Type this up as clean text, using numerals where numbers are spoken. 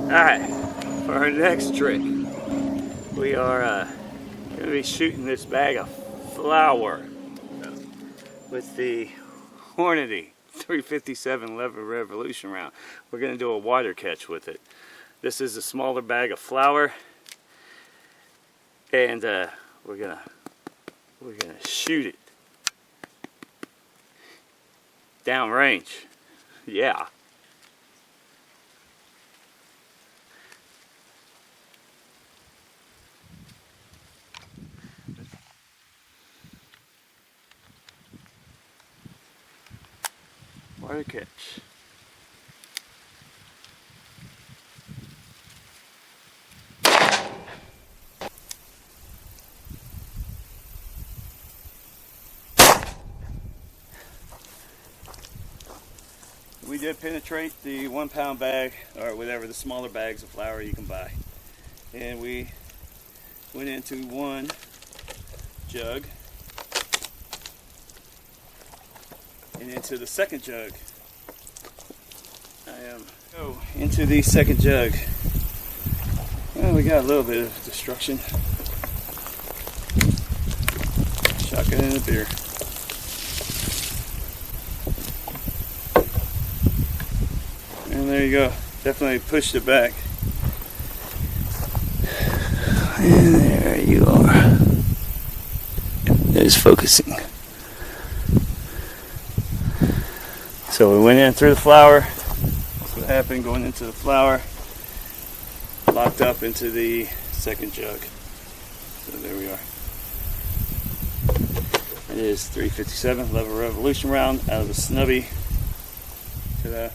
Alright, for our next trick, we are going to be shooting this bag of flour with the Hornady 357 lever revolution round. We're going to do a water catch with it. This is a smaller bag of flour, and we're gonna shoot it downrange. Yeah. Water catch. We did penetrate the 1 pound bag, or whatever, the smaller bags of flour you can buy. And we went into one jug and into the second jug. Into the second jug. Well, we got a little bit of destruction. Shotgun and a beer. And there you go. Definitely pushed it back. And there you are. It's focusing. So we went in through the flour. That's what happened going into the flour. Locked up into the second jug. So there we are. It is 357 lever revolution round out of the snubby. Ta-da.